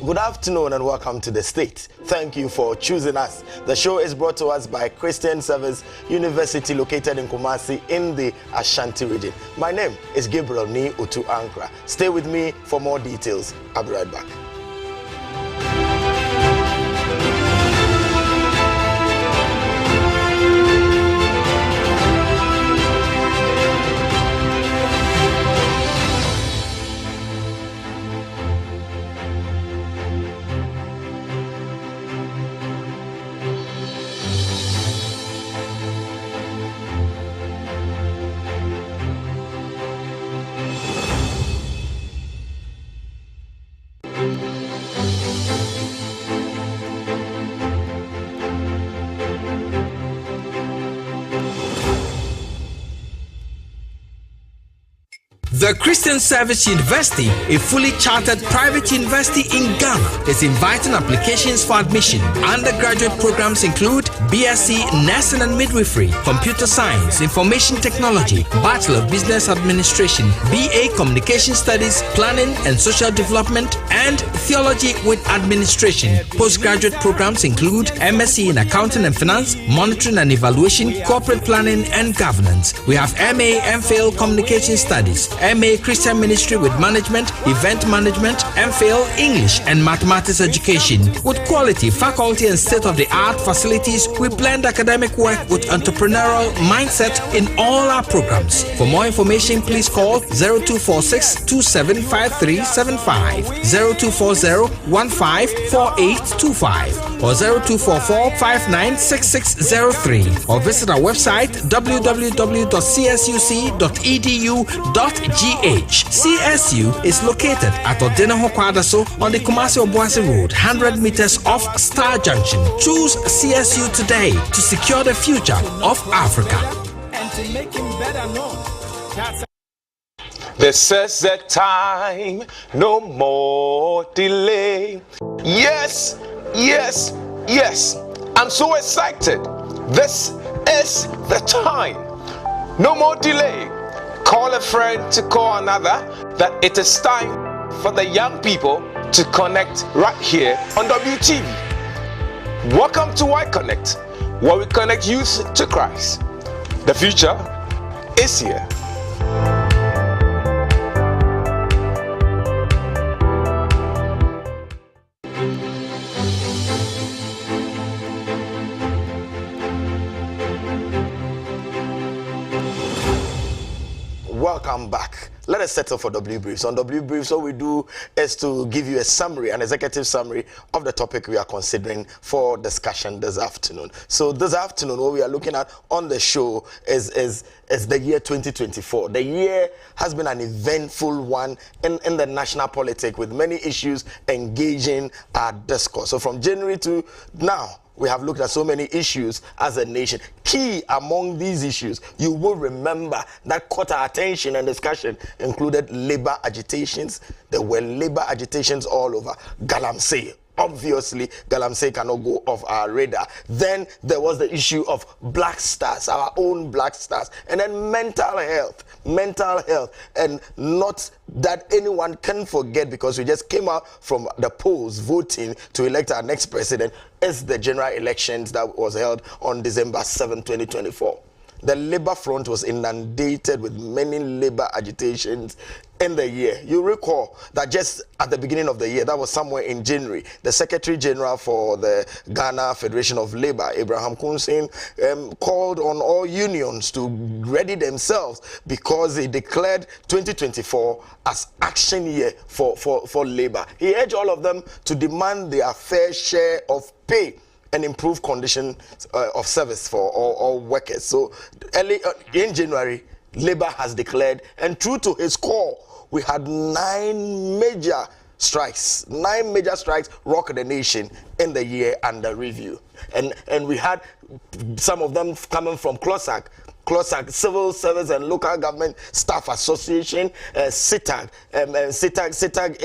Good afternoon and welcome to The State. Thank you for choosing us. The show is brought to us by Christian Service University located in Kumasi in the Ashanti region. My name is Gabriel 𝗟𝗓𝗡. Stay with me for more details. I'll be right back. The Christian Service University, a fully chartered private university in Ghana, is inviting applications for admission. Undergraduate programs include BSc Nursing and Midwifery, Computer Science, Information Technology, Bachelor of Business Administration, BA Communication Studies, Planning and Social Development, and Theology with Administration. Postgraduate programs include MSc in Accounting and Finance, Monitoring and Evaluation, Corporate Planning and Governance. We have MA MPhil Communication Studies, MA Christian Ministry with Management, Event Management, MPhil English and Mathematics Education. With quality, faculty and state-of-the-art facilities, we blend academic work with entrepreneurial mindset in all our programs. For more information, please call 0246 275375, 0240 154825, or 0244 596603, or visit our website www.csuc.edu.gh. CSU is located at Odenaho Kwadaso on the Kumasi-Obuasi Road, 100 meters off Star Junction. Choose CSU today to secure the future of Africa. And to make him better known. This is the time, no more delay. Yes, yes, yes. I'm so excited. This is the time. No more delay. Call a friend to call another that it is time for the young people to connect right here on WTV. Welcome to Y Connect, where we connect youth to Christ. The future is here. Welcome back. Let us settle for W Briefs. On W Briefs, what we do is to give you a summary, an executive summary of the topic we are considering for discussion this afternoon. So this afternoon, what we are looking at on the show is the year 2024. The year has been an eventful one in the national politics, with many issues engaging our discourse. So from January to now, we have looked at so many issues as a nation. Key among these issues, you will remember, that caught our attention and discussion included labor agitations. There were labor agitations all over. Galamsey. Obviously, Galamsey cannot go off our radar. Then there was the issue of Black Stars, our own Black Stars. And then mental health, and not that anyone can forget, because we just came out from the polls voting to elect our next president, is the general elections that was held on December 7, 2024. The Labour Front was inundated with many labor agitations in the year. You recall that just at the beginning of the year, that was somewhere in January, the Secretary General for the Ghana Federation of Labour, Abraham Kunsin, called on all unions to ready themselves, because he declared 2024 as action year for labor. He urged all of them to demand their fair share of pay and improve conditions of service for all workers. So early in January, Labour has declared, and true to his call, we had 9 major strikes. 9 major strikes rocked the nation in the year under review. And we had some of them coming from CLOSAG, Civil Service and Local Government Staff Association, CITAG. CITAG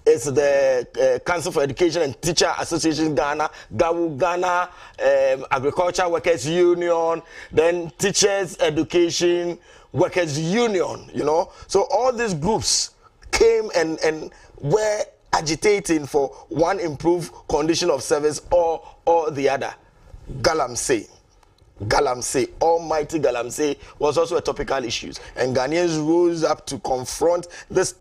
is the Council for Education and Teacher Association Ghana, Ghana Agriculture Workers Union, then Teachers Education Workers Union, you know. So all these groups came and were agitating for one improved condition of service or the other. Galamsey, almighty Galamsey was also a topical issue, and Ghanaians rose up to confront this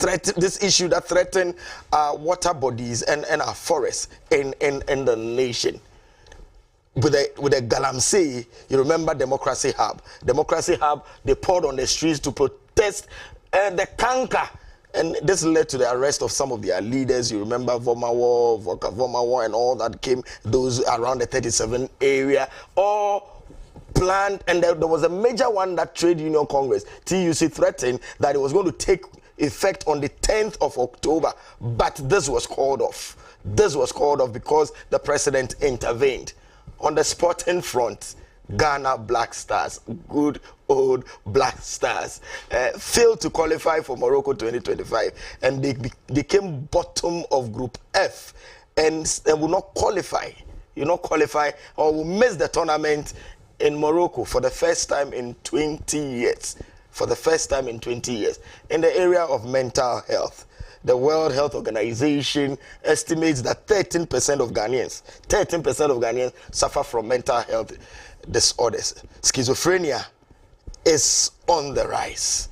issue that threatened our water bodies and our forests in the nation. With a Galamsey, you remember Democracy Hub, they poured on the streets to protest the Ankrah. And this led to the arrest of some of their leaders. You remember Vomawo, and all that came, those around the 37 area, all planned. And there was a major one that Trade Union Congress, TUC, threatened that it was going to take effect on the 10th of October. But this was called off. Because the president intervened. On the sporting front, Ghana Black Stars, good old Black Stars, failed to qualify for Morocco 2025, and they came bottom of Group F, and will not qualify. Or will miss the tournament in Morocco for the first time in 20 years. In the area of mental health, the World Health Organization estimates that 13% of Ghanaians suffer from mental health disorders. Schizophrenia is on the rise.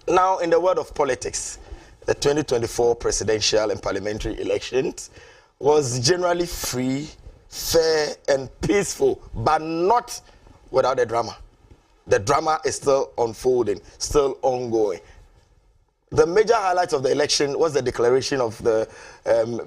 Now, in the world of politics, the 2024 presidential and parliamentary elections was generally free, fair, and peaceful, but not without the drama. The drama is still unfolding, still ongoing. The major highlight of the election was the declaration of the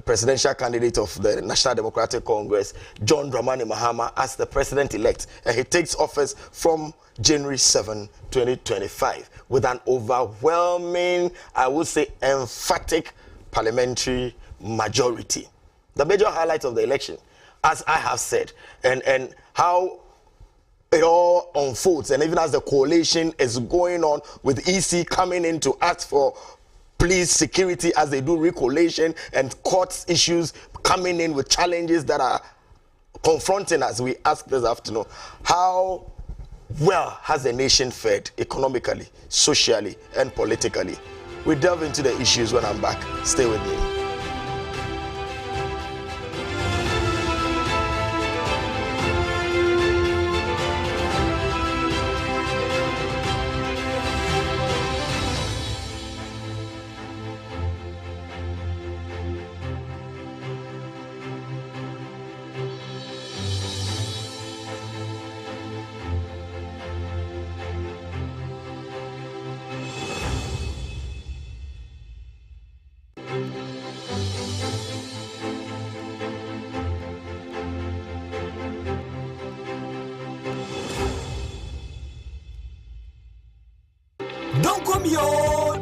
presidential candidate of the National Democratic Congress, John Dramani Mahama, as the president-elect. And he takes office from January 7, 2025, with an overwhelming, I would say, emphatic parliamentary majority. The major highlight of the election, as I have said, and how it all unfolds, and even as the coalition is going on with EC coming in to ask for police security as they do recollation, and courts issues coming in with challenges that are confronting us, we ask this afternoon, how well has the nation fared economically, socially, and politically? We delve into the issues when I'm back. Stay with me.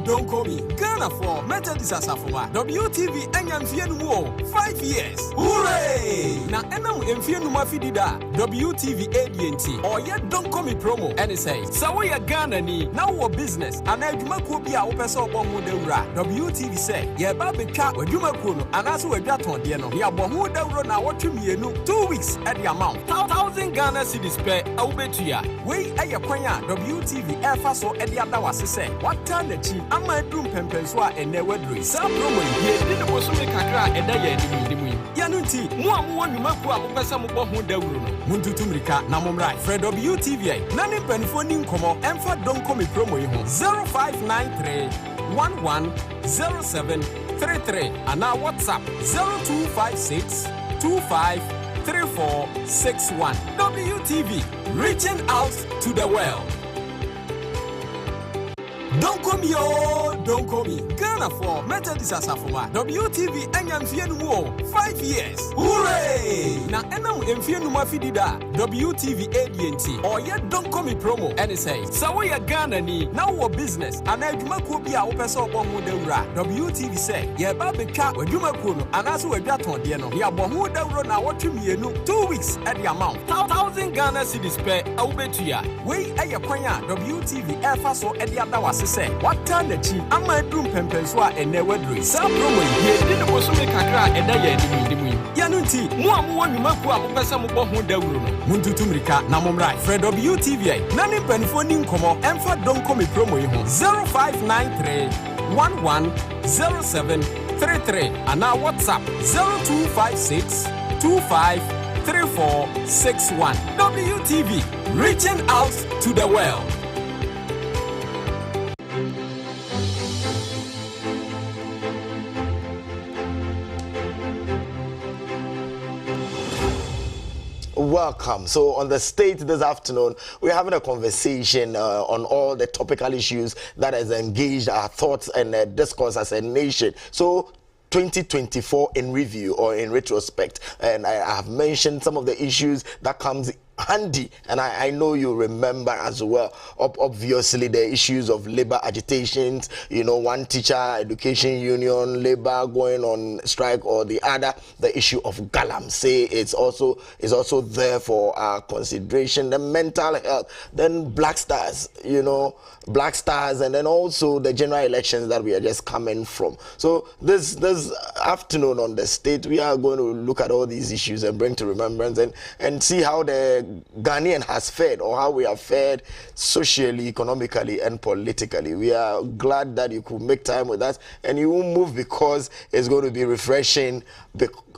Don't call me. Ghana for Meta Disasafuma. WTV Enyanfienu 5 years. Hooray! Na enam Enfienu Mafidida. WTV ADNT. Or yet don't call me promo. And it says, Sawaya Ghana ni now our business. And I do not be a opeso bomu de ura. WTV say, Ye baby chat with Jumakuno and as we got on Diano. Ya bomu de ura na what you 2 weeks at the amount. 1,000 Ghana cedis per Aubetia. We a Yakwanya WTV Air Faso at the Adawasi say. What time the chief? I'm my room Pempenswa and never drink. Some promo here didn't was make a crack and I Yanuti, one you must go some of the room. Muntutumrika, Namumrai, Fred WTV, Nani Penfoning Como, Emfa don't call me promo 0593 110733 and now WhatsApp 0256 253461. WTV, reaching out to the world. Don't call me, don't call me. Ghana for Meta Disasafuma. WTV Enyanfienu 5 years. Hooray! Na enam Enfienu Mafidida. WTV ADNT. Or yet don't call me promo. And it says, Sawaya Ghana ni now our business. And I do not be a opeso bomu de ura. WTV say, Ye baby chat with Jumakuno and as we got on Diano. Ya bomu de ura na what you 2 weeks at the amount. 1,000 Ghana cedis per Aubetia. We a Yakwanya WTV Air Faso at the Adawasi. Say, what time the chief? I'm my room Pempenswa and never drink. Some promo here didn't was make a crack and I Yanuti, one you must go up some of the room. Muntutumrika, Namumrai, Fred WTV, Nani Penfoning Como, Emfa don't call me promo 0593 1107 33 and our WhatsApp 0256 253461. WTV, reaching out to the world. Welcome. So on the state this afternoon, we're having a conversation on all the topical issues that has engaged our thoughts and discourse as a nation. So 2024 in review or in retrospect, and I have mentioned some of the issues that comes handy, and I know you remember as well. Obviously, the issues of labor agitations, you know, one teacher education union, labor going on strike, or the other, the issue of galamsey is also there for our consideration. The mental health, then Black Stars, you know, Black Stars, and then also the general elections that we are just coming from. So this afternoon on the state, we are going to look at all these issues and bring to remembrance and see how the Ghanaian has fared, or how we have fared socially, economically, and politically. We are glad that you could make time with us, and you will move because it's going to be refreshing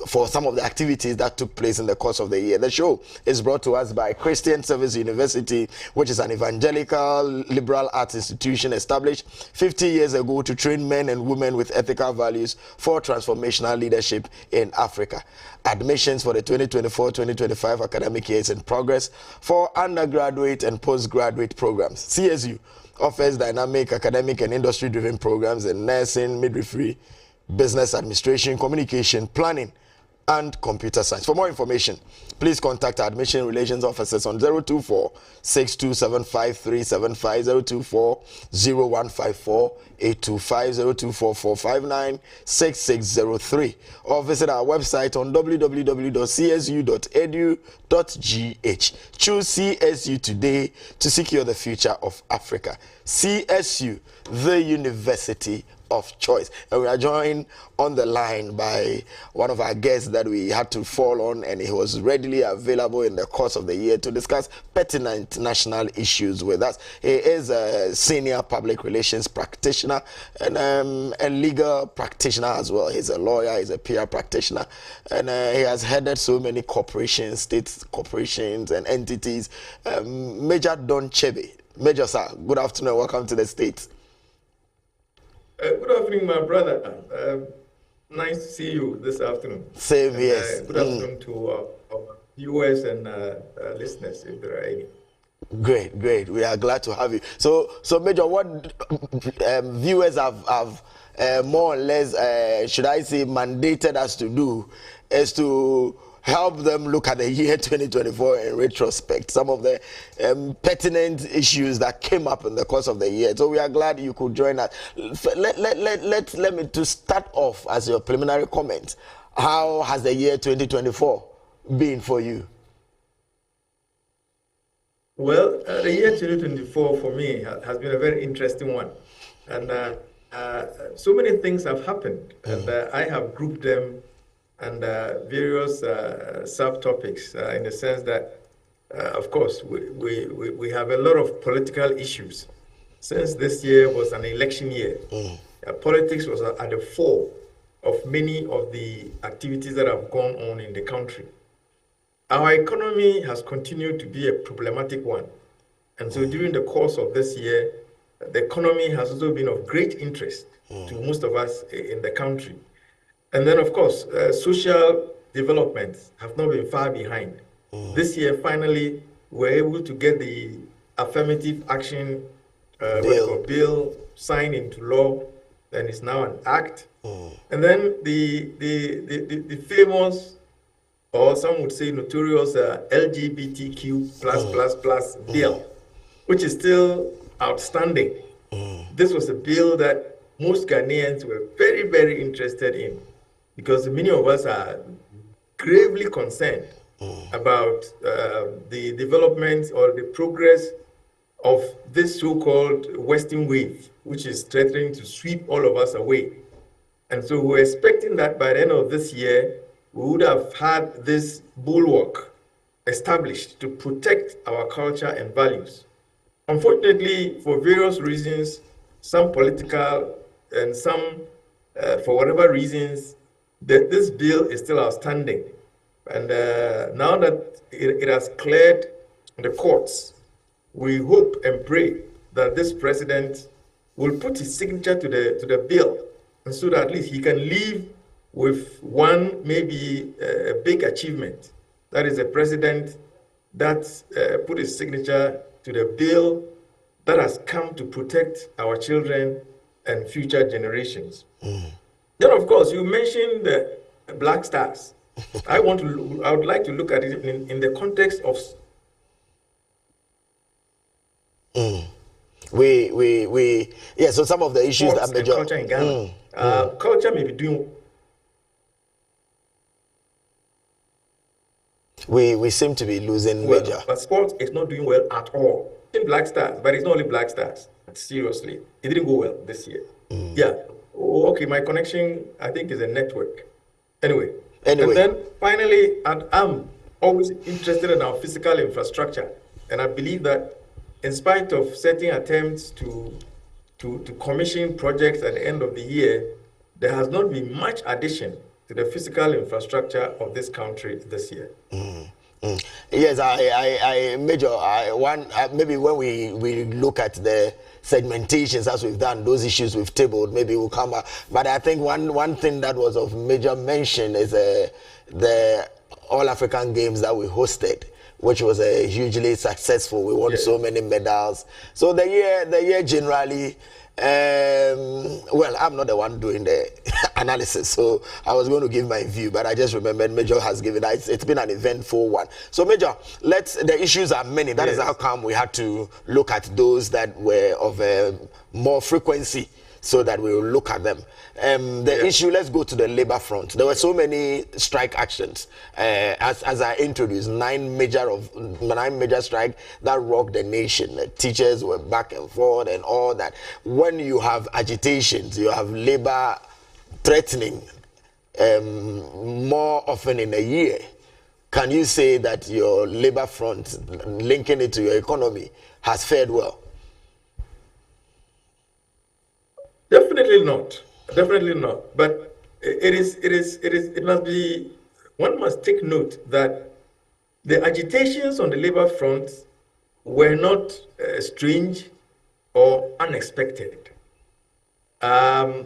for some of the activities that took place in the course of the year. The show is brought to us by Christian Service University, which is an evangelical liberal arts institution established 50 years ago to train men and women with ethical values for transformational leadership in Africa. Admissions for the 2024-2025 academic year is in progress for undergraduate and postgraduate programs. CSU offers dynamic academic and industry-driven programs in nursing, midwifery, business administration, communication, planning, and computer science. For more information, please contact our admission relations officers on 024-6275-375, 024-0154-825, 024-459-6603, or visit our website on www.csu.edu.gh. Choose CSU today to secure the future of Africa. CSU, the university of choice. And we are joined on the line by one of our guests that we had to fall on, and he was readily available in the course of the year to discuss pertinent national issues with us. He is a senior public relations practitioner and a legal practitioner as well. He's a lawyer, he's a PR practitioner, and he has headed so many corporations, state corporations and entities. Major Don 𝗟𝗑𝗩𝗘. Major sir, good afternoon, welcome to the States. Good afternoon, my brother. Nice to see you this afternoon. Same, yes. Good afternoon to our viewers and listeners, if there are any. Great. We are glad to have you. So Major, what viewers have more or less, should I say, mandated us to do is to help them look at the year 2024 in retrospect, some of the pertinent issues that came up in the course of the year. So we are glad you could join us. Let me to start off as your preliminary comment. How has the year 2024 been for you? Well, the year 2024 for me has been a very interesting one, and so many things have happened, and I have grouped them and various subtopics in the sense that, of course, we have a lot of political issues. Since this year was an election year, politics was at the fore of many of the activities that have gone on in the country. Our economy has continued to be a problematic one. And so during the course of this year, the economy has also been of great interest to most of us in the country. And then, of course, social developments have not been far behind. This year, finally, we're able to get the affirmative action bill signed into law, and it's now an act. And then the famous, or some would say notorious, LGBTQ plus bill, which is still outstanding. This was a bill that most Ghanaians were very, very interested in, because many of us are gravely concerned about the development or the progress of this so-called Western wave, which is threatening to sweep all of us away. And so we're expecting that by the end of this year, we would have had this bulwark established to protect our culture and values. Unfortunately, for various reasons, some political and some for whatever reasons, this bill is still outstanding. And now that it has cleared the courts, we hope and pray that this president will put his signature to the bill, and so that at least he can leave with one, maybe a big achievement. That is a president that put his signature to the bill that has come to protect our children and future generations. Then, of course, you mentioned the Black Stars. I would like to look at it in the context of. So some of the issues that Major culture in Ghana. Culture may be doing. We seem to be losing well, Major. But sports is not doing well at all. In Black Stars, but it's not only Black Stars. Seriously, it didn't go well this year. Yeah. Oh, okay, my connection, I think, is a network. Anyway. And then finally, I'm always interested in our physical infrastructure. And I believe that in spite of certain attempts to commission projects at the end of the year, there has not been much addition to the physical infrastructure of this country this year. Yes, Major, maybe when we look at the segmentations as we've done, those issues we've tabled, maybe we'll come back. But I think one thing that was of major mention is the All-African Games that we hosted, which was hugely successful. We won so many medals. So the year generally, well, I'm not the one doing the analysis, so I was going to give my view, but I just remembered Major has given it. It's been an eventful one. So Major, the issues are many. That is how come we had to look at those that were of more frequency, so that we will look at them. The issue, let's go to the labor front. There were so many strike actions. As I introduced, 9 major strike that rocked the nation. The teachers were back and forth and all that. When you have agitations, you have labor threatening more often in a year, can you say that your labor front, linking it to your economy, has fared well? Definitely not. Definitely not. But it must be, one must take note that the agitations on the labor front were not strange or unexpected.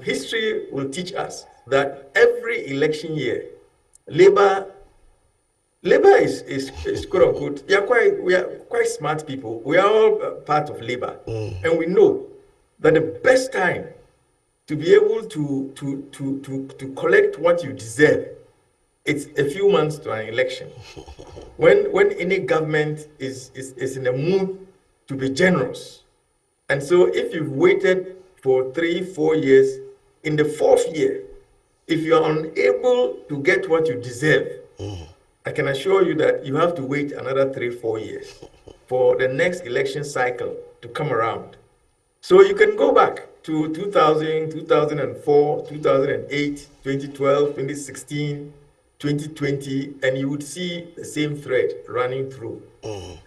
History will teach us that every election year, labor is quote unquote, we are quite smart people. We are all part of labor, and we know that the best time to be able to collect what you deserve, it's a few months to an election. When any government is in a mood to be generous. And so if you've waited for 3-4 years, in the 4th year, if you are unable to get what you deserve, I can assure you that you have to wait another 3-4 years for the next election cycle to come around. So you can go back to 2000, 2004, 2008, 2012, 2016, 2020, and you would see the same thread running through.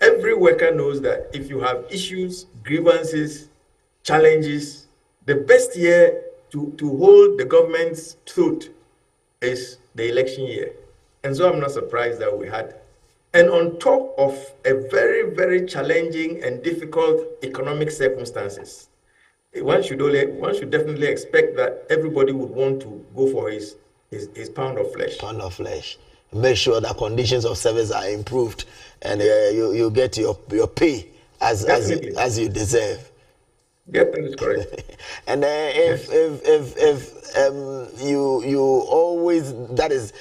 Every worker knows that if you have issues, grievances, challenges, the best year to hold the government's throat is the election year. And so I'm not surprised that we had. And on top of a very, very challenging and difficult economic circumstances, one should definitely expect that everybody would want to go for his pound of flesh. Pound of flesh. Make sure that conditions of service are improved, and you get your pay as you deserve. That is correct. And if you always, that is,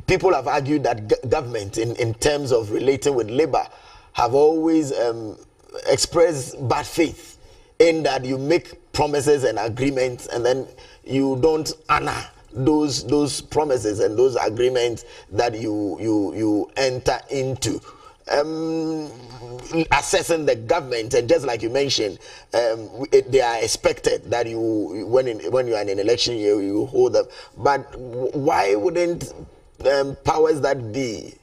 people have argued that government in terms of relating with labor have always expressed bad faith, in that you make promises and agreements and then you don't honor those promises and those agreements that you enter into. Assessing the government, and just like you mentioned, they are expected that when you are in an election year, you hold them. But why wouldn't powers that be?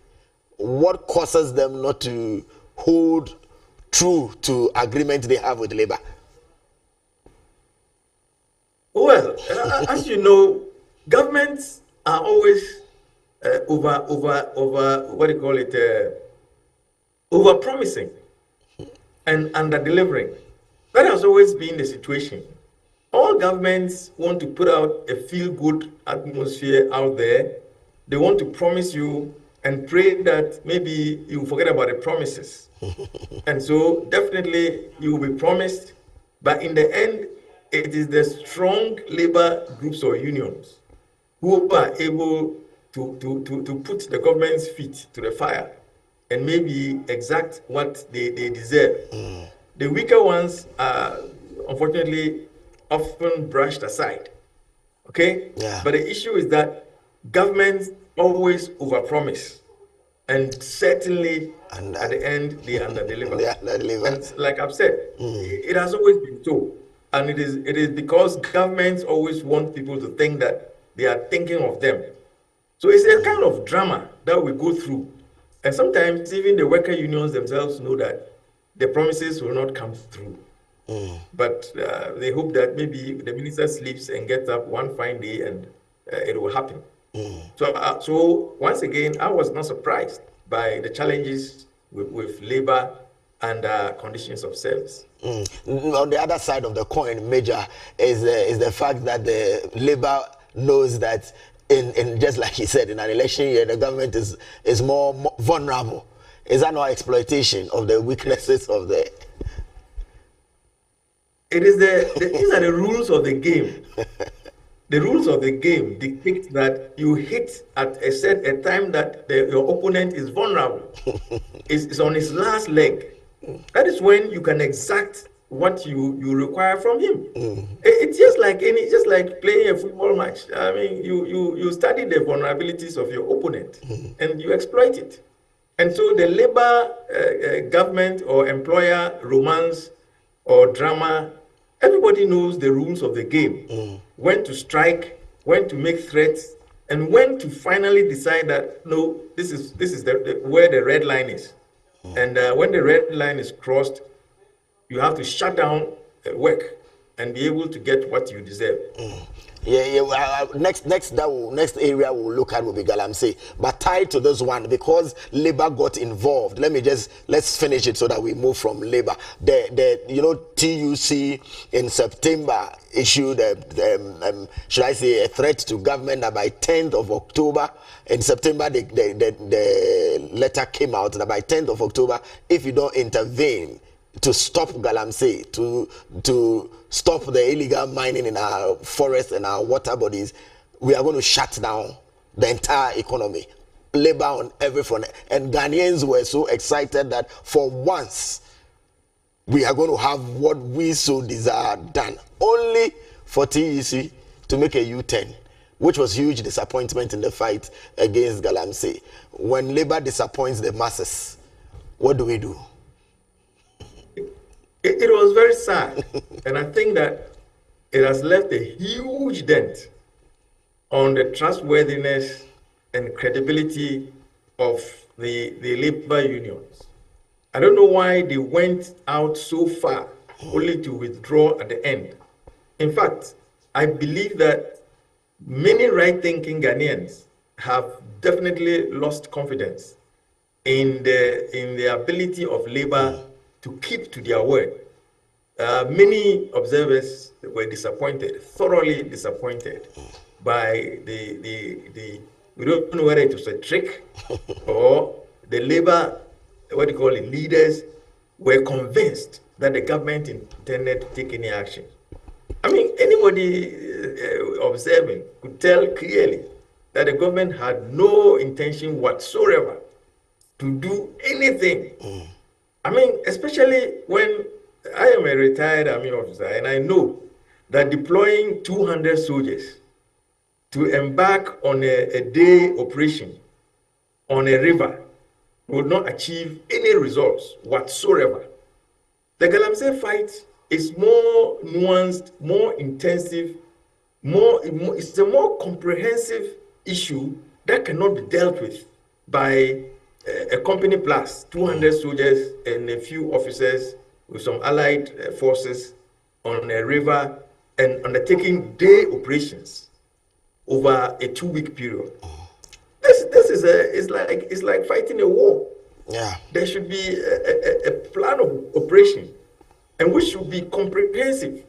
What causes them not to hold true to agreement they have with labor? Well, as you know, governments are always over what do you call it, over promising and under delivering. That has always been the situation. All governments want to put out a feel good atmosphere out there. They want to promise you and pray that maybe you forget about the promises. And so definitely you will be promised, but in the end, it is the strong labor groups or unions who are able to put the government's feet to the fire and maybe exact what they deserve. The weaker ones are unfortunately often brushed aside. Okay? Yeah. But the issue is that governments always overpromise, and certainly at the end they underdeliver. They underdeliver. And like I've said, it has always been so. And it is because governments always want people to think that they are thinking of them. So it's a kind of drama that we go through. And sometimes even the worker unions themselves know that the promises will not come through. But they hope that maybe the minister sleeps and gets up one fine day and it will happen. So once again, I was not surprised by the challenges with labor and conditions of service. On the other side of the coin, Major, is the fact that the labor knows that in just like you said, in an election year, the government is more vulnerable. Is that not exploitation of the weaknesses of the? It is these are the rules of the game. The rules of the game dictate that you hit at a time that your opponent is vulnerable, is on his last leg. That is when you can exact what you require from him. It's just like playing a football match. I mean, you study the vulnerabilities of your opponent and you exploit it. And so the labor government or employer romance or drama, everybody knows the rules of the game. When to strike, when to make threats, and when to finally decide that no, this is where the red line is. And when the red line is crossed, you have to shut down work and be able to get what you deserve. Next area we'll look at will be Galamsey. But tied to this one, because labor got involved, let's finish it so that we move from labor. The TUC in September issued should I say a threat to government that by 10th of October, in September the letter came out that by 10th of October, if you don't intervene to stop Galamsey, to stop the illegal mining in our forests and our water bodies, we are going to shut down the entire economy. Labor on every front. And Ghanaians were so excited that for once we are going to have what we so desire done. Only for TEC to make a U-turn, which was huge disappointment in the fight against Galamsey. When labor disappoints the masses, what do we do? It was very sad, and I think that it has left a huge dent on the trustworthiness and credibility of the labor unions. I don't know why they went out so far only to withdraw at the end. In fact, I believe that many right-thinking Ghanaians have definitely lost confidence in the ability of labor to keep to their word. Many observers were disappointed, thoroughly disappointed by we don't know whether it was a trick or the labor, leaders were convinced that the government intended to take any action. I mean, anybody observing could tell clearly that the government had no intention whatsoever to do anything. I mean, especially when I am a retired army officer and I know that deploying 200 soldiers to embark on a day operation on a river would not achieve any results whatsoever. The Galamsey fight is more nuanced, more intensive, it's a more comprehensive issue that cannot be dealt with by a company plus 200 soldiers and a few officers with some allied forces on a river and undertaking day operations over a 2-week period. This is like fighting a war. Yeah. There should be a plan of operation, and which should be comprehensive.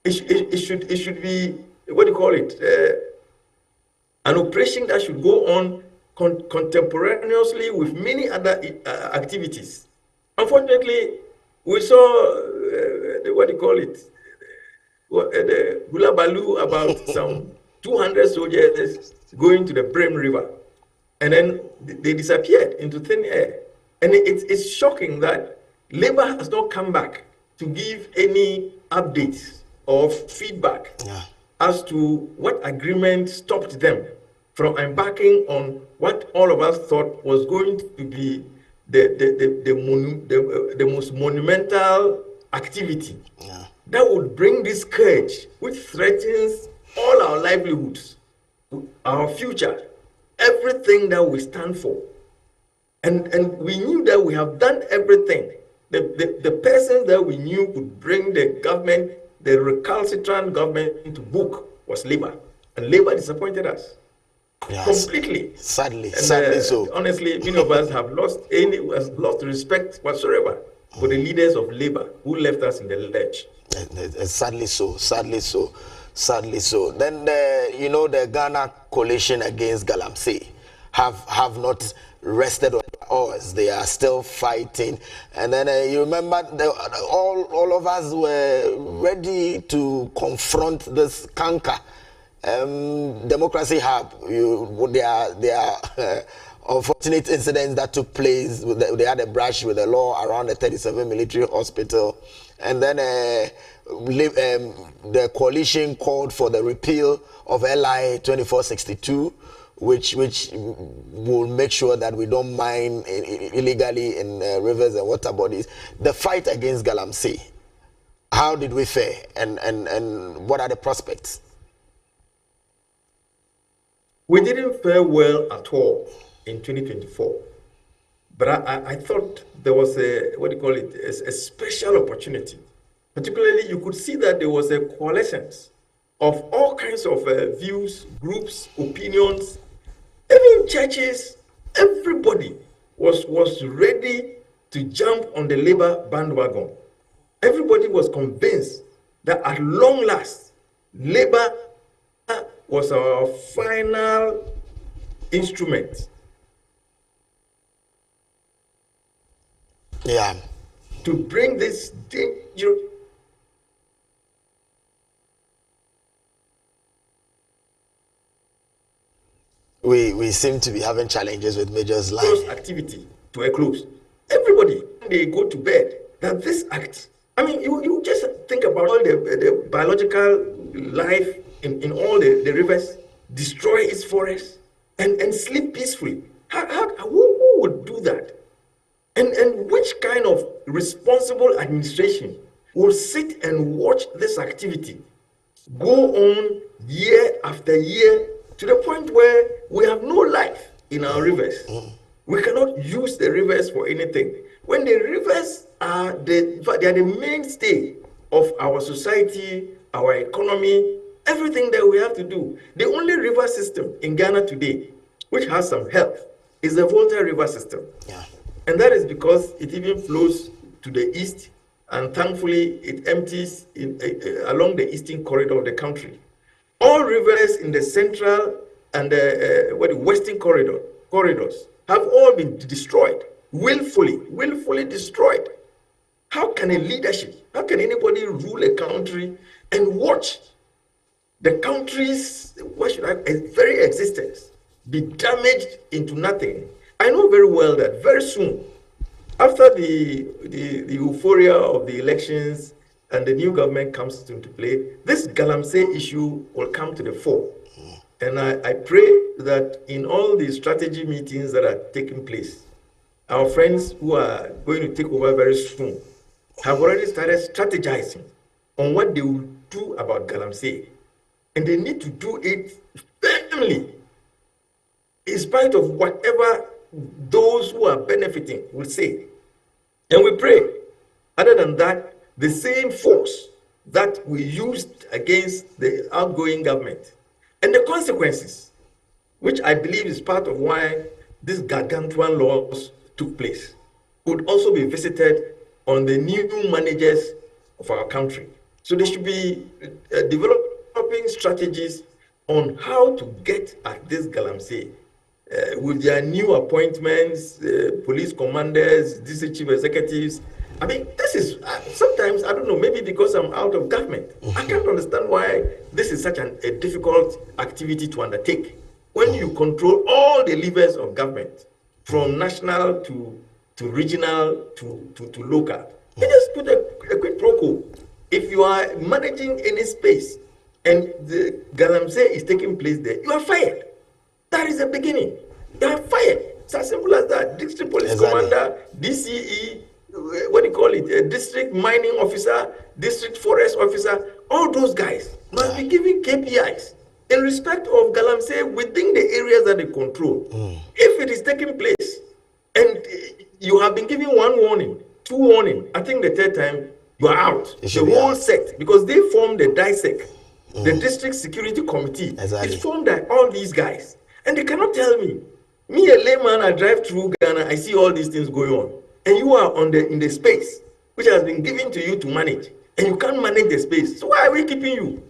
It should be, what do you call it? An operation that should go on contemporaneously with many other activities. Unfortunately, we saw what do you call it? The hula baloo about some 200 soldiers going to the Brem River, and then they disappeared into thin air. And it's shocking that Labour has not come back to give any updates or feedback as to what agreement stopped them from embarking on what all of us thought was going to be the most monumental activity that would bring this scourge, which threatens all our livelihoods, our future, everything that we stand for. And we knew that we have done everything. The person that we knew could bring the government, the recalcitrant government, to book was Labour. And Labour disappointed us completely. Sadly, and, sadly so. Honestly, many of us have lost respect whatsoever for the leaders of Labour who left us in the lurch. Sadly so, sadly so, sadly so. Then the Ghana coalition against Galamsey have not rested on their oars. They are still fighting. And then you remember all of us were ready to confront this canker. Democracy Hub. There are unfortunate incidents that took place. They had a brush with the law around the 37 military hospital. And then the coalition called for the repeal of LI 2462, which will make sure that we don't mine illegally in rivers and water bodies. The fight against Galamsey, how did we fare, and what are the prospects? We didn't fare well at all in 2024, but I thought there was a special opportunity. Particularly, you could see that there was a coalescence of all kinds of views, groups, opinions, even churches. Everybody was ready to jump on the Labour bandwagon. Everybody was convinced that at long last, Labour was our final instrument. Yeah. To bring this dangerous We seem to be having challenges with Major's line. Activity to a close. Everybody, they go to bed, that this act, I mean, you just think about all the biological life in all the rivers, destroy its forests, and sleep peacefully. Who would do that? And which kind of responsible administration will sit and watch this activity go on year after year, to the point where we have no life in our rivers? We cannot use the rivers for anything. When the rivers are they are the mainstay of our society, our economy, everything that we have to do. The only river system in Ghana today which has some health is the Volta River system. Yeah. And that is because it even flows to the east, and thankfully it empties along the eastern corridor of the country. All rivers in the central and the western corridors have all been destroyed, willfully destroyed. How can how can anybody rule a country and watch the country's very existence be damaged into nothing? I know very well that very soon, after the euphoria of the elections and the new government comes into play, this Galamsey issue will come to the fore. And I pray that in all the strategy meetings that are taking place, our friends who are going to take over very soon have already started strategizing on what they will do about Galamsey. And they need to do it firmly, in spite of whatever those who are benefiting will say. And we pray, other than that, the same force that we used against the outgoing government. And the consequences, which I believe is part of why these gargantuan laws took place, would also be visited on the new managers of our country. So they should be developing strategies on how to get at this galamsey with their new appointments, police commanders, district chief executives. I mean, this is sometimes, I don't know, maybe because I'm out of government, I can't understand why this is such a difficult activity to undertake. When you control all the levers of government, from national to regional to local, you just put a quick pro quo. If you are managing any space and the galamsey is taking place there, you are fired. That is the beginning. You are fired. It's as simple as that. District police commander, DCE, what do you call it? A district mining officer, district forest officer, all those guys must be given KPIs in respect of galamsey within the areas that they control. If it is taking place and you have been given one warning, two warning, I think the third time you are out. The whole sect, because they formed the DISEC, the District Security Committee. It's formed by all these guys. And they cannot tell me, a layman, I drive through Ghana, I see all these things going on. And you are in the space which has been given to you to manage, and you can't manage the space. So why are we keeping you?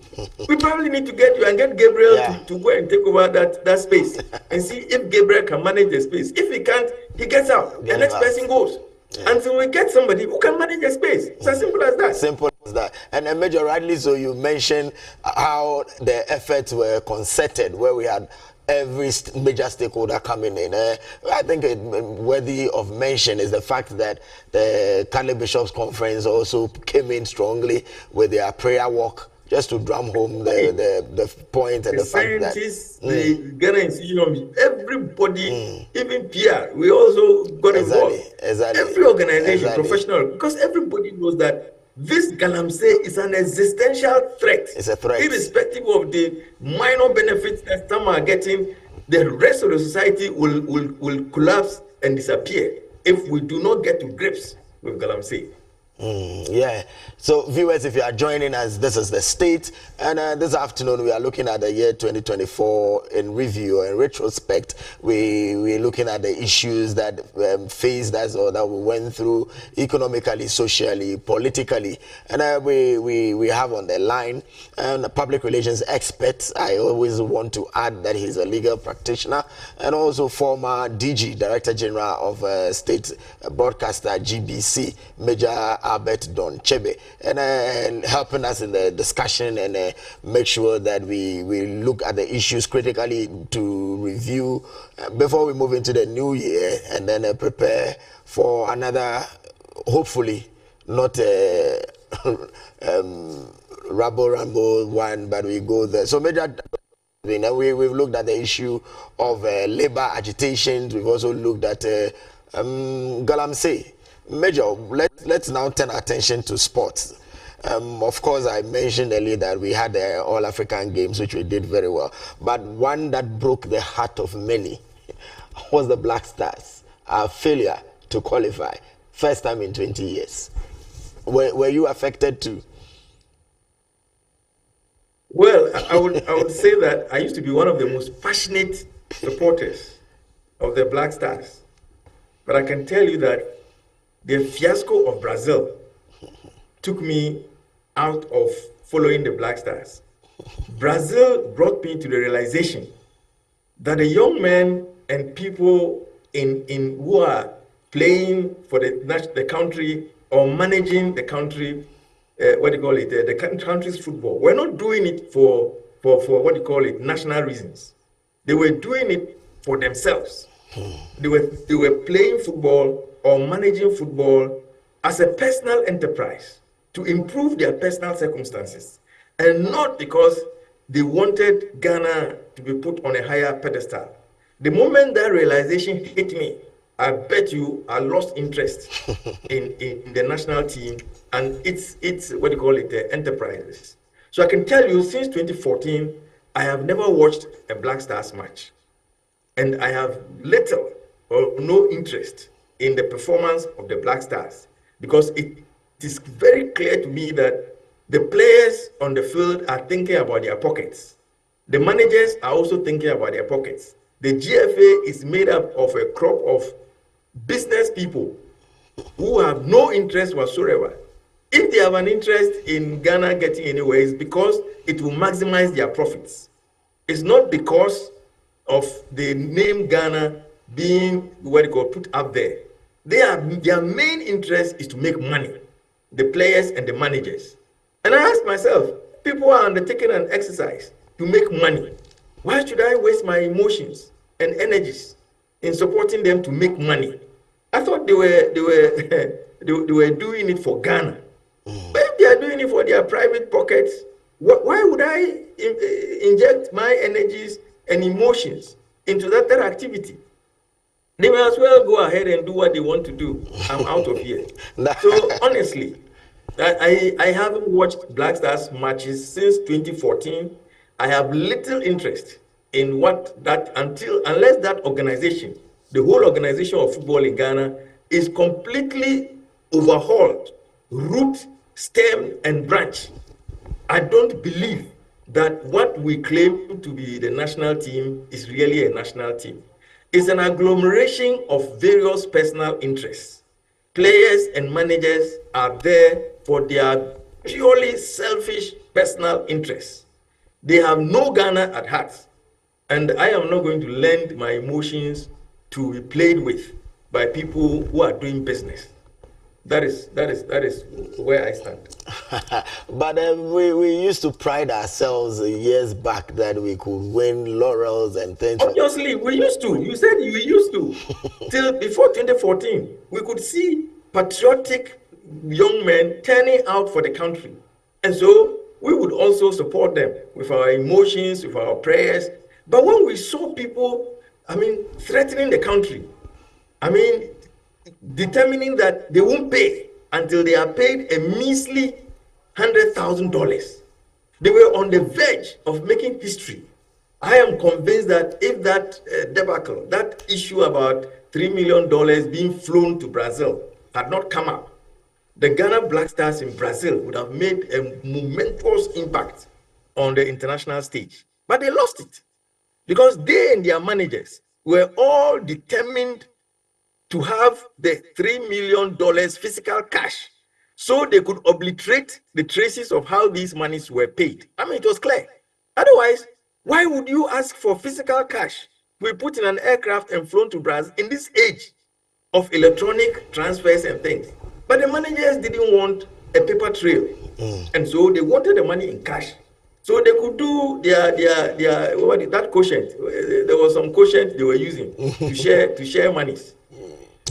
We probably need to get you and get Gabriel to go and take over that space and see if Gabriel can manage the space. If he can't, he gets out. The next person goes. Until we get somebody who can manage the space. It's as simple as that. Simple as that. And Major, rightly so, you mentioned how the efforts were concerted, where we had every major stakeholder coming in. I think worthy of mention is the fact that the Catholic Bishops' Conference also came in strongly with their prayer walk, just to drum home the point and the fact that the Ghana Institution, everybody, even Pierre, we also got involved. Every organization, professional, because everybody knows that this galamsey is an existential threat. It's a threat. Irrespective of the minor benefits that some are getting, the rest of the society will collapse and disappear if we do not get to grips with galamsey. So viewers, if you are joining us, this is The State, and this afternoon we are looking at the year 2024 in review and retrospect. We're looking at the issues that faced us or that we went through economically, socially, politically, and we have on the line a public relations expert. I always want to add that he's a legal practitioner and also former DG, Director General of State Broadcaster GBC, Major Albert Don Chebe, and helping us in the discussion and make sure that we look at the issues critically to review before we move into the new year, and then prepare for another, hopefully not ramble one, but we go there. So Major, we've looked at the issue of labor agitations. We've also looked at galamsey. Major, let's now turn attention to sports. Of course, I mentioned earlier that we had the All-African Games, which we did very well. But one that broke the heart of many was the Black Stars. Our failure to qualify. First time in 20 years. Were you affected too? Well, I would say that I used to be one of the most passionate supporters of the Black Stars. But I can tell you that the fiasco of Brazil took me out of following the Black Stars. Brazil brought me to the realization that the young men and people who are playing for the country or managing the country, the country's football, were not doing it for national reasons. They were doing it for themselves. They were playing football or managing football as a personal enterprise to improve their personal circumstances, and not because they wanted Ghana to be put on a higher pedestal. The moment that realization hit me, I bet you I lost interest in the national team and its enterprises. So I can tell you, since 2014, I have never watched a Black Stars match, and I have little or no interest in the performance of the Black Stars, because it is very clear to me that The players on the field are thinking about their pockets. The managers are also thinking about their pockets. The GFA is made up of a crop of business people who have no interest whatsoever. If they have an interest in Ghana getting anywhere, it's because it will maximize their profits. It's not because of the name Ghana being put up there. Their main interest is to make money, the players and the managers. And I ask myself, people are undertaking an exercise to make money. Why should I waste my emotions and energies in supporting them to make money? I thought they were doing it for Ghana. But if they are doing it for their private pockets, why would I inject my energies and emotions into that activity? They may as well go ahead and do what they want to do. I'm out of here. So honestly, I haven't watched Black Stars matches since 2014. I have little interest in unless that organization, the whole organization of football in Ghana, is completely overhauled, root, stem, and branch. I don't believe that what we claim to be the national team is really a national team. It's an agglomeration of various personal interests. Players and managers are there for their purely selfish personal interests. They have no Ghana at heart. And I am not going to lend my emotions to be played with by people who are doing business. That is where I stand. But we used to pride ourselves years back that we could win laurels and things. Obviously, we used to. You said you used to. Till before 2014, we could see patriotic young men turning out for the country. And so we would also support them with our emotions, with our prayers. But when we saw people, threatening the country, determining that they won't pay until they are paid a measly $100,000. They were on the verge of making history. I am convinced that if that debacle, that issue about $3 million being flown to Brazil had not come up, the Ghana Black Stars in Brazil would have made a momentous impact on the international stage. But they lost it because they and their managers were all determined to have the $3 million physical cash so they could obliterate the traces of how these monies were paid. It was clear. Otherwise, why would you ask for physical cash? We put in an aircraft and flown to Brazil in this age of electronic transfers and things. But the managers didn't want a paper trail. And so they wanted the money in cash. So they could do that quotient. There was some quotient they were using to share monies.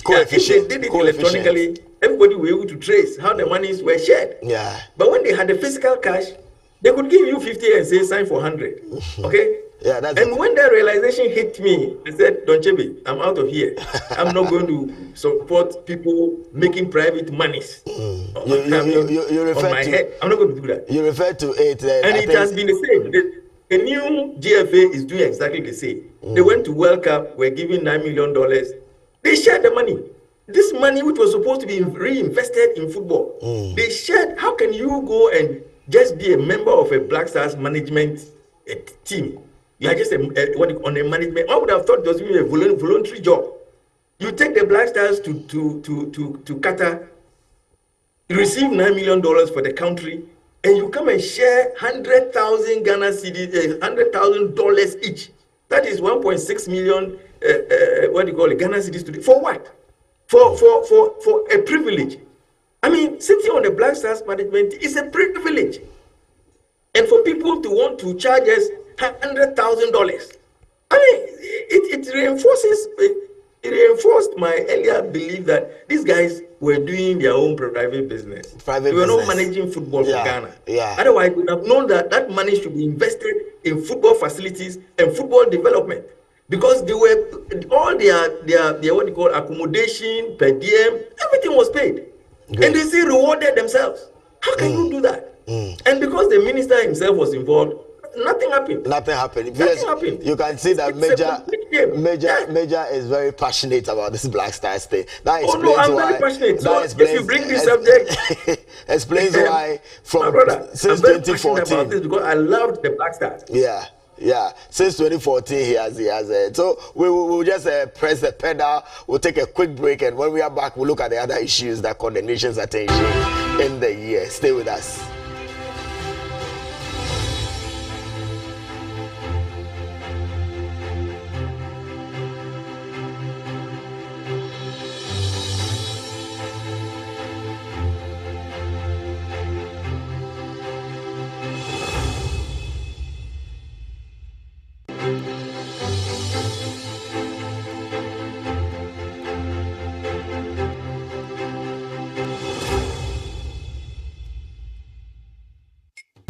If they did it electronically, everybody will be able to trace how the monies were shared. Yeah. But when they had the physical cash, they could give you 50 and say sign for 100. Okay? Yeah, when that realization hit me, I said, 𝗟𝗑𝗩𝗘, I'm out of here. I'm not going to support people making private monies. You refer on my head. I'm not going to do that. You refer to it. And it has been the same. The new GFA is doing exactly the same. They went to World Cup, were given $9 million. They shared the money. This money, which was supposed to be reinvested in football, they shared. How can you go and just be a member of a Black Stars management team? You are just on a management. I would have thought it was a voluntary job. You take the Black Stars to Qatar, you receive $9 million for the country, and you come and share 100,000 Ghana cedis, $100,000 each. That is 1.6 million. Ghana cedis today. For what? For a privilege. Sitting on the Black Stars management is a privilege. And for people to want to charge us $100,000, it reinforced my earlier belief that these guys were doing their own private business. They were not managing football for Ghana. Yeah. Otherwise, we would have known that money should be invested in football facilities and football development. Because they were all their accommodation, per diem, everything was paid. Good. And they still rewarded themselves. How can you do that? And because the minister himself was involved, nothing happened. Nothing happened. Nothing happened. You can see that Major is very passionate about this Black Stars thing. That explains I'm why. very passionate. So That explains, if you bring this subject, explains why my brother, since I'm very 2014. passionate about this because I loved the Black Stars. Yeah. Since 2014, he has. So we'll just press the pedal. We'll take a quick break, and when we are back, we'll look at the other issues that caught the nation's attention in the year. Stay with us.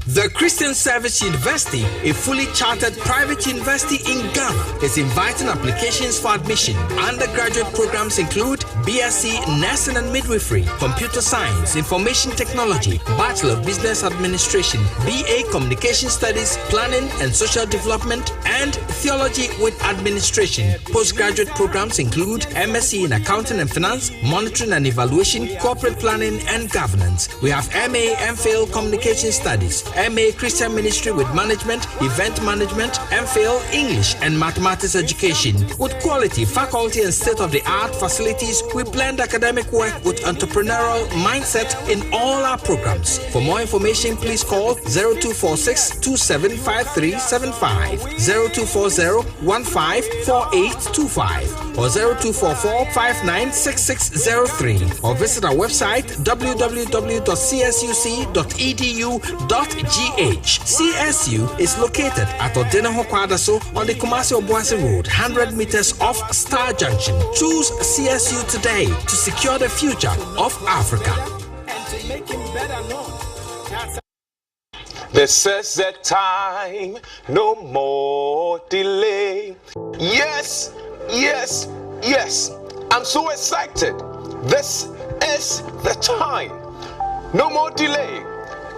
The Christian Service University, a fully chartered private university in Ghana, is inviting applications for admission. Undergraduate programs include BSc Nursing and Midwifery, Computer Science, Information Technology, Bachelor of Business Administration, BA Communication Studies, Planning and Social Development, and Theology with Administration. Postgraduate programs include MSc in Accounting and Finance, Monitoring and Evaluation, Corporate Planning and Governance. We have MA MPhil Communication Studies, MA Christian Ministry with Management, Event Management, MPhil English and Mathematics Education. With quality, faculty and state-of-the-art facilities, we blend academic work with entrepreneurial mindset in all our programs. For more information, please call 0246 275375, 0240 154825, or 0244 596603, or visit our website www.csuc.edu.gh. CSU is located at Odenaho Kwadaso on the Kumasi Obuasi Road, 100 meters off Star Junction. Choose CSU today to secure the future of Africa. And to make him better known. This is the time, no more delay. Yes. I'm so excited. This is the time, no more delay.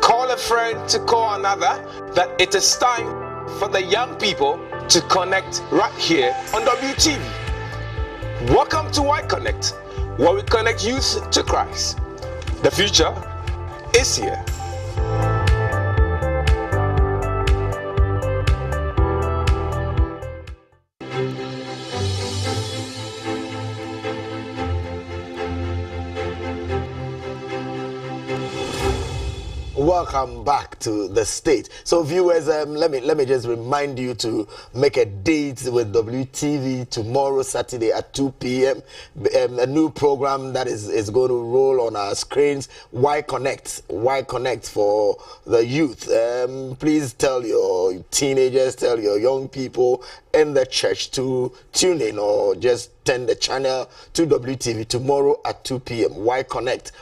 Call a friend to call another, that it is time for the young people to connect right here on WTV. Welcome to Y Connect, where we connect youth to Christ. The future is here. Welcome back to the state. So viewers, let me just remind you to make a date with WTV tomorrow, Saturday at 2 p.m. A new program that is going to roll on our screens. Y Connect for the youth. Please tell your teenagers, tell your young people in the church to tune in, or just turn the channel to WTV tomorrow at 2 p.m. Y Connect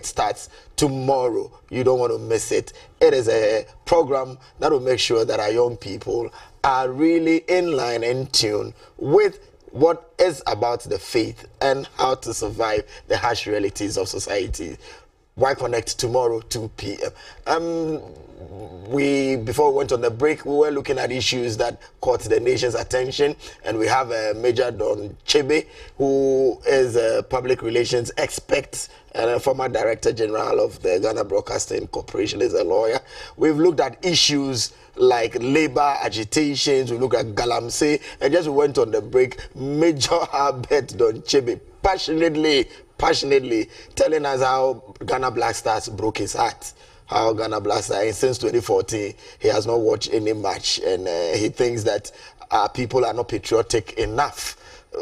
starts tomorrow. You don't want to miss it. It is a program that will make sure that our young people are really in line and tune with what is about the faith and how to survive the harsh realities of society. Y Connect tomorrow, 2 p.m. Before we went on the break, we were looking at issues that caught the nation's attention, and we have Major 𝗟𝗜𝗙𝗘, who is a public relations expert and a former Director General of the Ghana Broadcasting Corporation, is a lawyer. We've looked at issues like labor agitations, we looked at Galamsey, and just we went on the break, Major 𝗟𝗜𝗙𝗘 passionately telling us how Ghana Black Stars broke his heart. How Ghana Black Stars, since 2014, he has not watched any match, and he thinks that our people are not patriotic enough,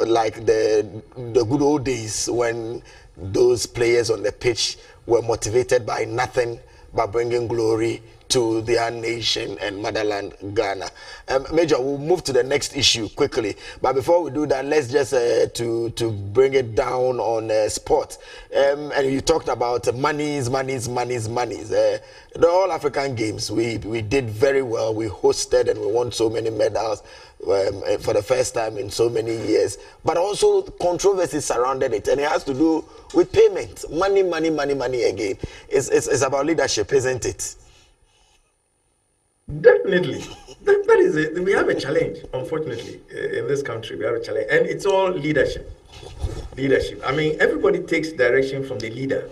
like the good old days when those players on the pitch were motivated by nothing but bringing glory to their nation and motherland, Ghana. Major, we'll move to the next issue quickly. But before we do that, let's just to bring it down on sport. And you talked about monies. The All African Games, we did very well. We hosted and we won so many medals for the first time in so many years. But also controversy surrounded it, and it has to do with payment. Money. Again, it's about leadership, isn't it? Definitely. That is it. We have a challenge, unfortunately, in this country. We have a challenge. And it's all leadership. Leadership. I mean, everybody takes direction from the leader.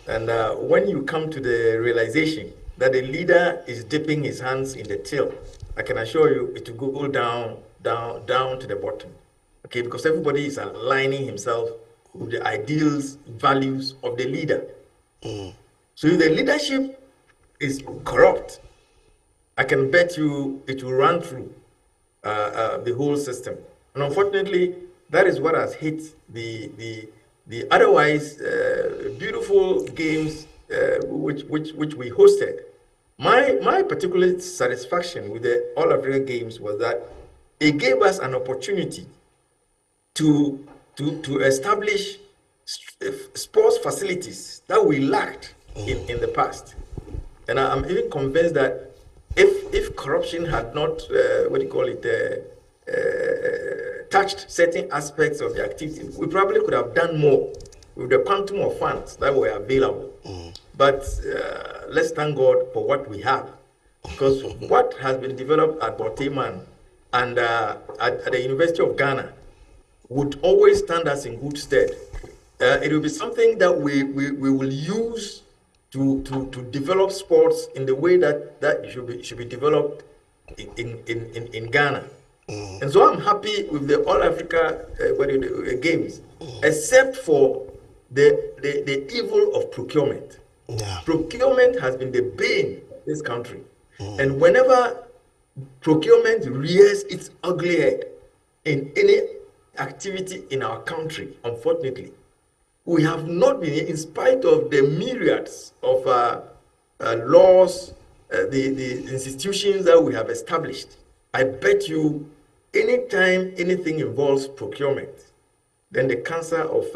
And when you come to the realization that the leader is dipping his hands in the till, I can assure you it will go down to the bottom. Okay, because everybody is aligning himself with the ideals, values of the leader. So if the leadership is corrupt, I can bet you it will run through the whole system. And unfortunately, that is what has hit the otherwise beautiful games which we hosted. My particular satisfaction with the All Africa Games was that it gave us an opportunity to establish sports facilities that we lacked in the past. And I'm even convinced that if corruption had not touched certain aspects of the activity, we probably could have done more with the quantum of funds that were available. But let's thank God for what we have, because what has been developed at Borteman and at the University of Ghana would always stand us in good stead. It will be something that we will use to develop sports in the way that should be developed in Ghana. And so I'm happy with the All Africa Games, except for the evil of procurement. Procurement has been the bane of this country. And whenever procurement rears its ugly head in any activity in our country, unfortunately, we have not been, in spite of the myriads of laws, the institutions that we have established. I bet you anytime anything involves procurement, then the cancer of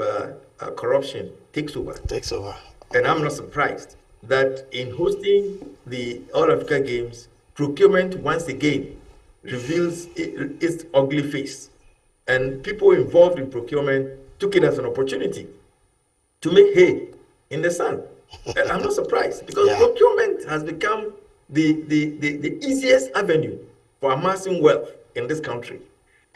corruption takes over. And I'm not surprised that in hosting the All Africa Games, procurement once again reveals its ugly face. And people involved in procurement took it as an opportunity to make hay in the sun. And I'm not surprised, because procurement has become the easiest avenue for amassing wealth in this country.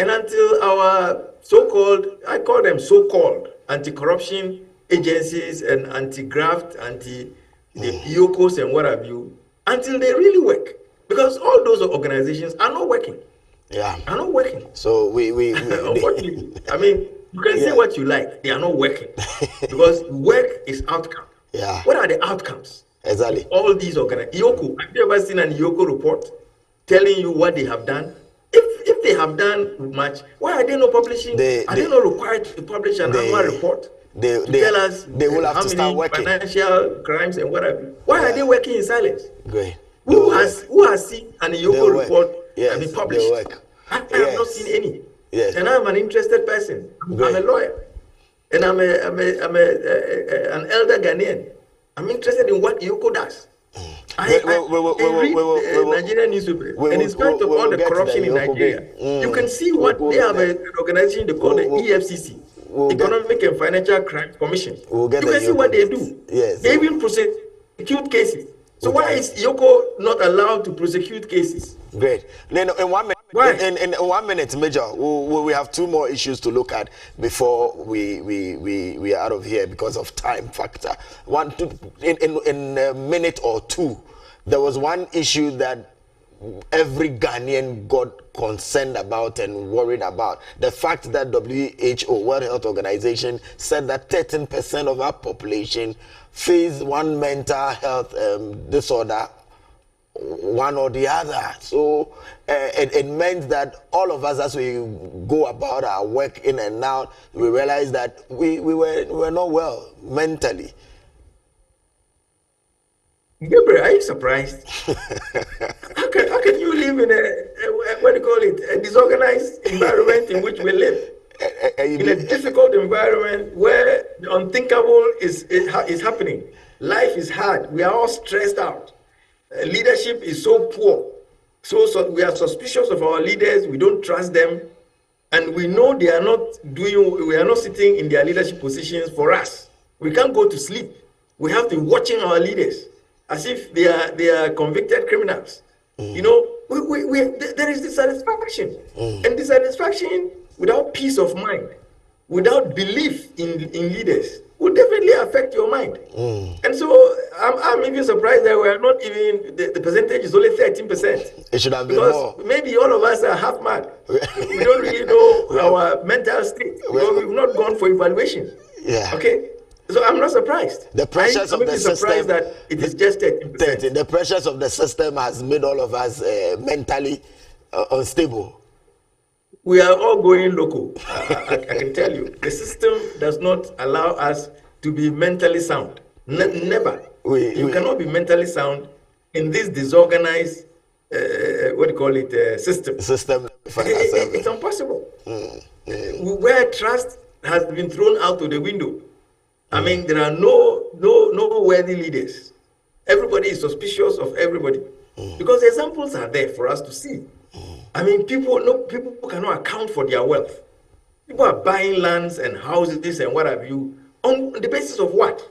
And until our so-called, I call them so-called anti-corruption agencies and anti-graft, the IOCOs and what have you, until they really work. Because all those organizations are not working. Are not working. So we unfortunately, I mean, you can say what you like, they are not working. Because work is outcome. What are the outcomes? Exactly. All these organizations. IOCO, have you ever seen an IOCO report telling you what they have done? If they have done much, why are they not publishing? Are they not required to publish an annual report? They tell us they will have to start working. Financial crimes and whatever. Why are they working in silence? Great. Who has seen an IOCO report be published? I have not seen any. And I'm an interested person. I'm a lawyer, and I'm an elder Ghanaian. I'm interested in what IOCO does. I read Nigerian newspaper, and in spite of all the corruption in Nigeria, you can see what they have an organization they call the EFCC. Economic and Financial Crime Commission. You can see what they do. They even prosecute cases. So why is IOCO not allowed to prosecute cases? Great. In 1 minute, in 1 minute, Major, we have two more issues to look before we are out of here because of time factor. In a minute or two, there was one issue that every Ghanaian got concerned about and worried about. The fact that WHO, World Health Organization, said that 13% of our population face one mental health disorder, one or the other. So it meant that all of us, as we go about our work in and out, we realize that we were not well mentally. Gabriel, are you surprised? How can you live in a disorganized environment in which we live? In a difficult environment where the unthinkable is happening. Life is hard. We are all stressed out. Leadership is so poor. So we are suspicious of our leaders. We don't trust them. And we know we are not sitting in their leadership positions for us. We can't go to sleep. We have to be watching our leaders as if they are convicted criminals. You know, there is dissatisfaction. And dissatisfaction without peace of mind, without belief in leaders, will definitely affect your mind. And so I'm even surprised that we are not even, the percentage is only 13%. It should have been more. Maybe all of us are half mad. We don't really know our mental state. We've not gone for evaluation. Yeah. Okay? So I'm not surprised. The pressures of the surprised system, that it is just 13%. The pressures of the system has made all of us mentally unstable. We are all going local. I can tell you, the system does not allow us to be mentally sound. Never. You cannot be mentally sound in this disorganized, system. It's impossible. Where trust has been thrown out of the window. I mean, there are no worthy leaders. Everybody is suspicious of everybody because the examples are there for us to see. I mean, people cannot account for their wealth. People are buying lands and houses and what have you on the basis of what?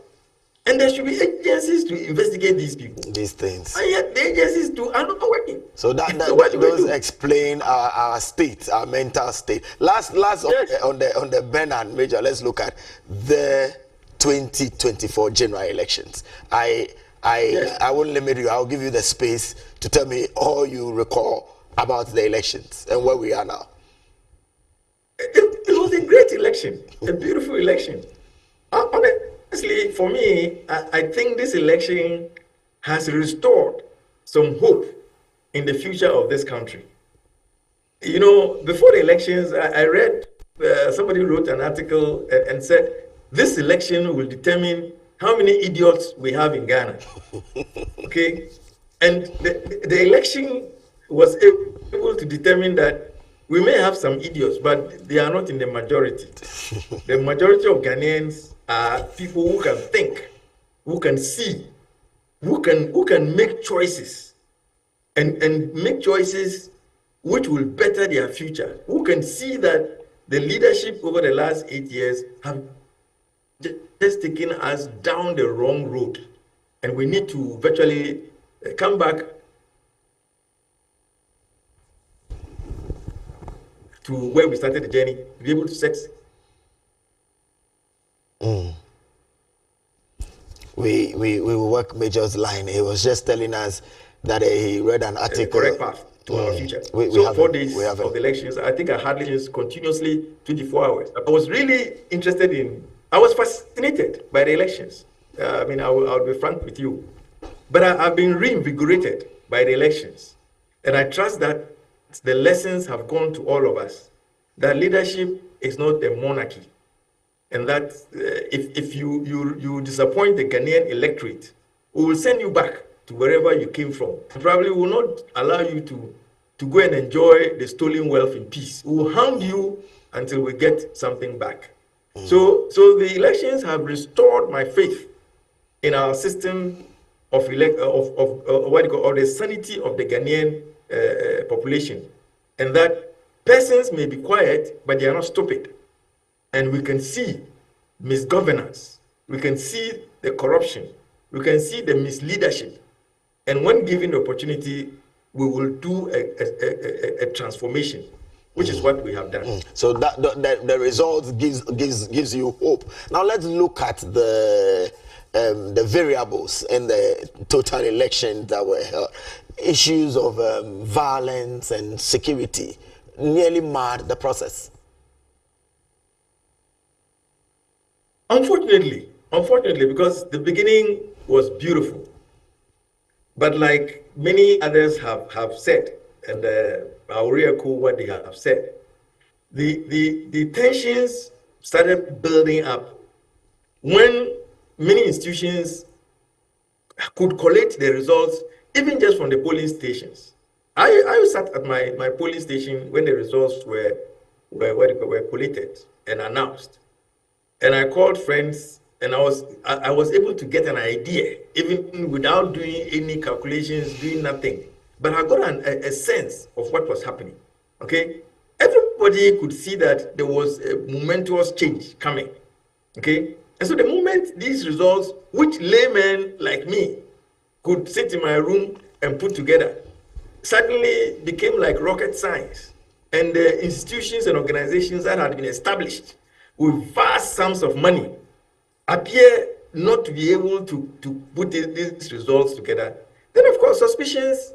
And there should be agencies to investigate these people. These things. And yet the agencies are not working. So those explain our state, our mental state. Last yes. on the Bernard Major, let's look at the 2024 general elections. I won't limit you. I'll give you the space to tell me all you recall about the elections and where we are now. It was a great election, a beautiful election. Honestly, for me, I think this election has restored some hope in the future of this country. You know, before the elections, I read somebody wrote an article and said, this election will determine how many idiots we have in Ghana. Okay? And the election was able to determine that we may have some idiots, but they are not in the majority. The majority of Ghanaians are people who can think, who can see, who can make choices and make choices which will better their future, who can see that the leadership over the last 8 years have just taken us down the wrong road. And we need to virtually come back to where we started the journey, to be able to set. We will work Major's line. He was just telling us that he read an article. Correct path to our future. So 4 days of the elections, I think I had elections continuously 24 hours. I was really interested I was fascinated by the elections. I mean, I'll be frank with you. But I've been reinvigorated by the elections. And I trust that the lessons have gone to all of us. That leadership is not a monarchy. And that if you disappoint the Ghanaian electorate, we will send you back to wherever you came from. We probably will not allow you to go and enjoy the stolen wealth in peace. We will hound you until we get something back. So the elections have restored my faith in our system of the sanity of the Ghanaian population, and that persons may be quiet, but they are not stupid. And we can see misgovernance, we can see the corruption, we can see the misleadership. And when given the opportunity, we will do a transformation, which is what we have done. So that the results gives you hope. Now let's look at the variables in the total elections that were held. Issues of violence and security nearly marred the process. Unfortunately, because the beginning was beautiful. But like many others have said, and I'll re-echo what they have said, the tensions started building up when many institutions could collect the results, even just from the polling stations. I sat at my polling station when the results were collated and announced. And I called friends, and I was able to get an idea, even without doing any calculations, doing nothing. But I got a sense of what was happening. Okay, everybody could see that there was a momentous change coming. Okay, and so the moment these results, which laymen like me could sit in my room and put together, suddenly became like rocket science. And the institutions and organizations that had been established with vast sums of money appear not to be able to put these results together, then of course suspicions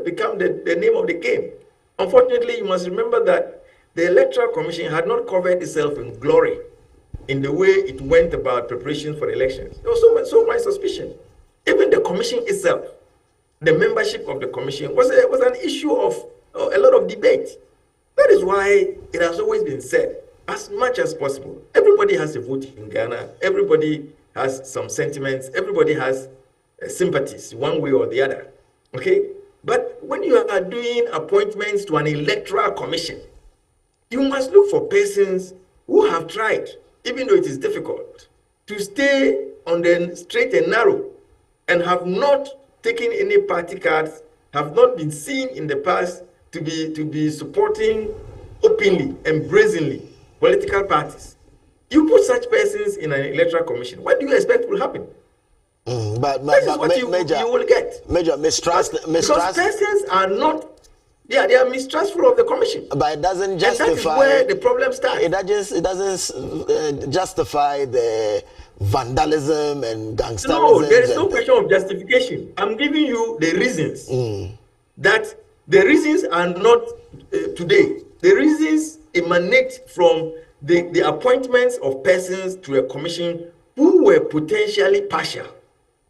become the name of the game. Unfortunately, you must remember that the Electoral Commission had not covered itself in glory in the way it went about preparation for elections. There was so much suspicion. Even the commission itself, the membership of the commission was an issue of a lot of debate. That is why it has always been said, as much as possible, everybody has a vote in Ghana, everybody has some sentiments, everybody has sympathies one way or the other, okay? But when you are doing appointments to an electoral commission, you must look for persons who have tried, even though it is difficult, to stay on the straight and narrow and have not taken any party cards, have not been seen in the past to be supporting openly and brazenly political parties. You put such persons in an electoral commission, what do you expect will happen? But This is what you will get. Major, mistrust. Because persons are not, they are mistrustful of the commission. But it doesn't justify. And that is where the problem starts. It doesn't justify the vandalism and gangsterism. No, there is no question of justification. I'm giving you the reasons. That the reasons are not today. The reasons emanate from the appointments of persons to a commission who were potentially partial.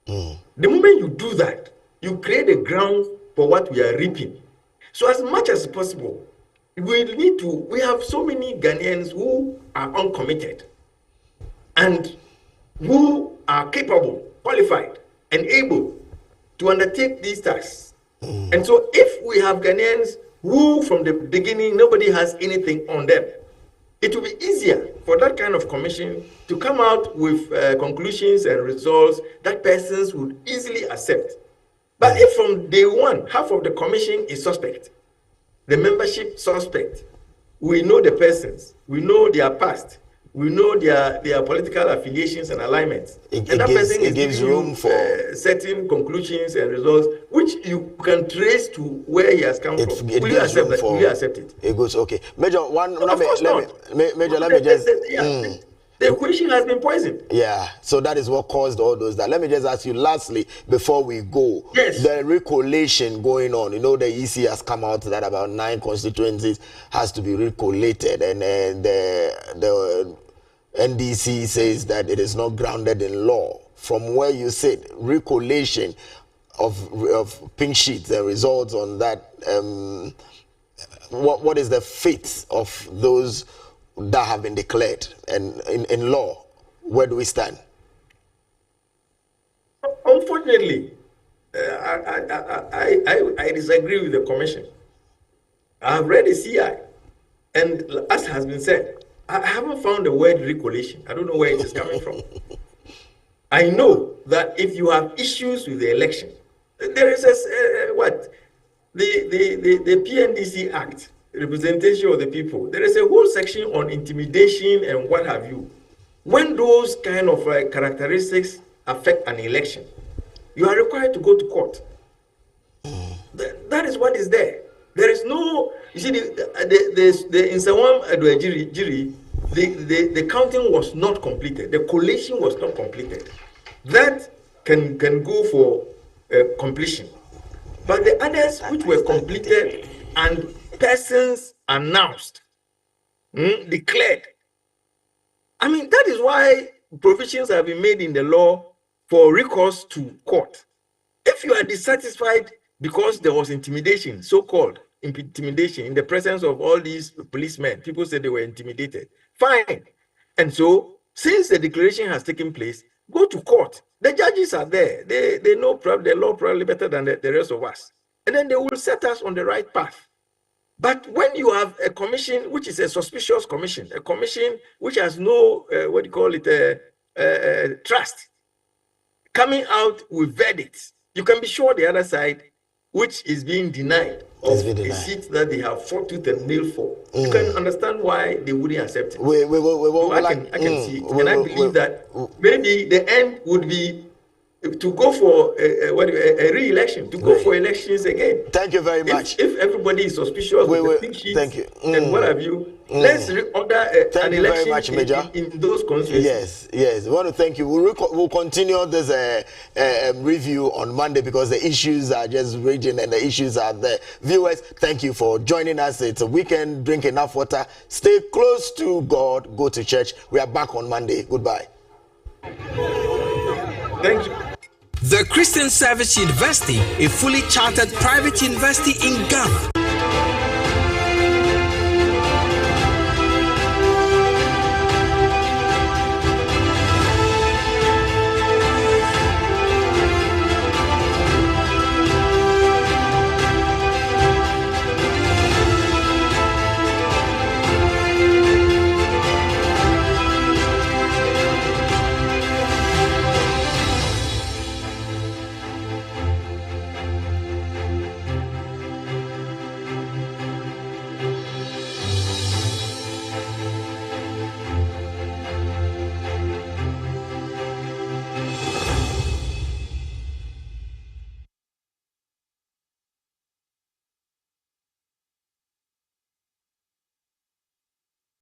The moment you do that, you create a ground for what we are reaping. So as much as possible, we have so many Ghanaians who are uncommitted and who are capable, qualified, and able to undertake these tasks. And so if we have Ghanaians who from the beginning nobody has anything on them, it will be easier for that kind of commission to come out with conclusions and results that persons would easily accept. But if from day one, half of the commission is suspect, the membership suspect, we know the persons, we know their past, we know their political affiliations and alignments. And that person gives room for certain conclusions and results, which you can trace to where he has come from. Will you accept that? Will you accept it? It goes, okay. Major, let me just... The equation has been poisoned. Yeah, so that is what caused all those that. Let me just ask you lastly, before we go, yes, the recollation going on. You know, the EC has come out that about 9 constituencies has to be recollated, and the NDC says that it is not grounded in law. From where you sit, recollation of pink sheets and results on that, what is the fate of those that have been declared, and in law, where do we stand? Unfortunately, I disagree with the commission. I have read the CI, and as has been said, I haven't found the word recollation. I don't know where it is coming from. I know that if you have issues with the election, there is the PNDC Act, representation of the people. There is a whole section on intimidation and what have you. When those kind of characteristics affect an election, you are required to go to court. That is what is there. There is no, you see, the in Sawam Adwajiri, the counting was not completed. The collation was not completed. That can go for completion. But the others which were completed and persons announced, declared. I mean, that is why provisions have been made in the law for recourse to court. If you are dissatisfied because there was intimidation, so-called intimidation in the presence of all these policemen, people said they were intimidated, fine. And so, since the declaration has taken place, go to court. The judges are there. They know the law probably better than the rest of us. And then they will set us on the right path. But when you have a commission which is a suspicious commission, a commission which has no, trust, coming out with verdicts, you can be sure the other side, which is being denied of a seat that they have fought tooth and nail for. You can understand why they wouldn't accept it. I can see it. And I believe that maybe the end would be to go for a re-election, to go for elections again. Thank you very much. If everybody is suspicious with the pink sheets, thank you. And what have you, let's order an election much, Major. in those constituencies. Yes. We want to thank you. We'll continue this review on Monday because the issues are just raging and the issues are there. Viewers, thank you for joining us. It's a weekend. Drink enough water. Stay close to God. Go to church. We are back on Monday. Goodbye. Thank you. The Christian Service University, a fully chartered private university in Ghana.